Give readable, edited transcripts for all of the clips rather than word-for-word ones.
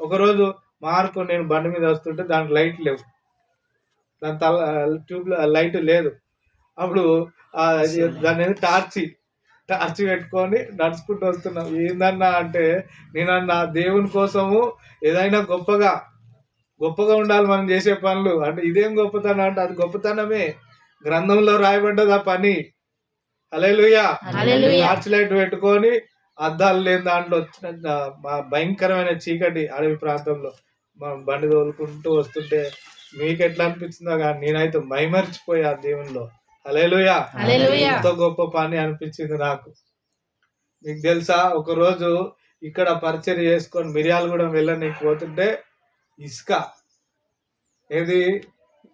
ఒకరోజు మార్కు నేను బండి మీద వస్తుంటే దానికి లైట్ లేవు, దాని ట్యూబ్ లైట్ లేదు. అప్పుడు దాని టార్చి పెట్టుకొని నడుచుకుంటూ వస్తున్నాం. ఏందన్నా అంటే నేనన్నా దేవుని కోసము ఏదైనా గొప్పగా ఉండాలి మనం చేసే పనులు. అంటే ఇదేం గొప్పతనం అంటే అది గొప్పతనమే, గ్రంథంలో రాయబడ్డది ఆ పని. హల్లెలూయా. టార్చ్ లైట్ పెట్టుకొని అద్దాలు లేని దాంట్లో వచ్చిన భయంకరమైన చీకటి అడవి ప్రాంతంలో మనం బండి తోలుకుంటూ వస్తుంటే మీకు ఎట్లా అనిపించిందో కానీ నేనైతే మైమరిచిపోయా దేవునిలో. హల్లెలూయా. ఎంతో గొప్ప పని అనిపించింది నాకు. మీకు తెలుసా, ఒకరోజు ఇక్కడ పరిచయం చేసుకొని మిర్యాలగూడెం వెళ్ళనీకి పోతుంటే ఇసుక, ఏది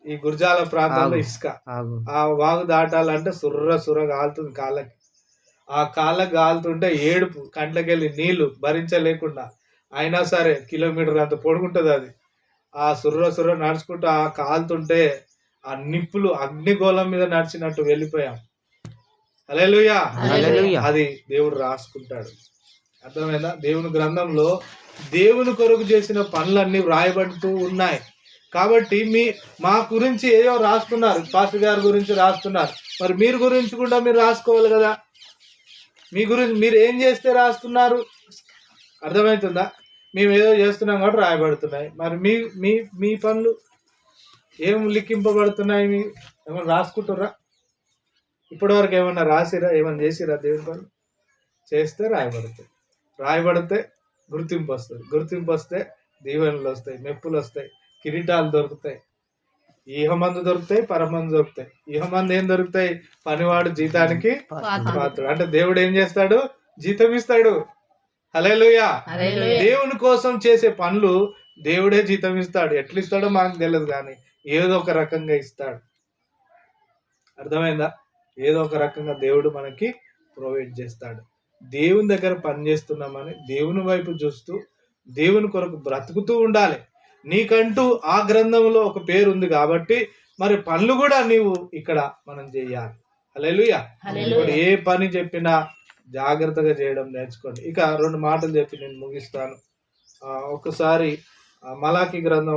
ఈ గుర్జాల ప్రాంతంలో ఇసుక, ఆ వాగు దాటాలంటే సుర్ర కాలుతుంది కాళ్ళకి. ఆ కాళ్ళకి కాలుతుంటే ఏడుపు, కంట్లకెళ్ళి నీళ్లు భరించలేకుండా, అయినా సరే కిలోమీటర్ అంత పొడుగుంటుంది అది. ఆ సుర్ర నడుచుకుంటూ ఆ కాలుతుంటే ఆ నిప్పులు అగ్నిగోళం మీద నడిచినట్టు వెళ్ళిపోయాం. హల్లెలూయా. అది దేవుడు రాసుకుంటాడు. అర్థమైందా? దేవుని గ్రంథంలో దేవుని కొరకు చేసిన పనులన్నీ వ్రాయబడుతూ ఉన్నాయి. కాబట్టి మా గురించి ఏదో రాస్తున్నారు, పాస్టర్ గారి గురించి రాస్తున్నారు, మరి మీరు గురించి కూడా మీరు రాసుకోవాలి కదా. మీ గురించి మీరు ఏం చేస్తే రాస్తున్నారు అర్థమవుతుందా? మేము ఏదో చేస్తున్నాం కాబట్టి రాయబడుతున్నాయి. మరి మీ మీ మీ పనులు ఏం లిఖింపబడుతున్నాయి? ఏమన్నా రాసుకుంటుర్రా? ఇప్పటివరకు ఏమన్నా రాసిరా? ఏమన్నా చేసిరా? దేవుని పనులు చేస్తే రాయబడితే గుర్తింపు వస్తుంది. గుర్తింపు వస్తే దీవెనలు వస్తాయి, మెప్పులు వస్తాయి, కిరీటాలు దొరుకుతాయి, ఇహమందు దొరుకుతాయి, పరమందు దొరుకుతాయి. ఇహమందు ఏం దొరుకుతాయి? పనివాడు జీతానికి పాత్రుడు. అంటే దేవుడు ఏం చేస్తాడు? జీతం ఇస్తాడు. హల్లెలూయా. దేవుని కోసం చేసే పనులు దేవుడే జీతం ఇస్తాడు. ఎట్లా ఇస్తాడో మనకు తెలియదు, కానీ ఏదో ఒక రకంగా ఇస్తాడు. అర్థమైందా? ఏదో ఒక రకంగా దేవుడు మనకి ప్రొవైడ్ చేస్తాడు. దేవుని దగ్గర పనిచేస్తున్నామని దేవుని వైపు చూస్తూ దేవుని కొరకు బ్రతుకుతూ ఉండాలి. నీకంటూ ఆ గ్రంథంలో ఒక పేరు ఉంది కాబట్టి మరి పనులు కూడా నీవు ఇక్కడ మనం చేయాలి. హల్లెలూయా. ఏ పని చెప్పినా జాగ్రత్తగా చేయడం నేర్చుకోండి. ఇక 2 మాటలు చెప్పి నేను ముగిస్తాను. ఒకసారి మలాకి గ్రంథం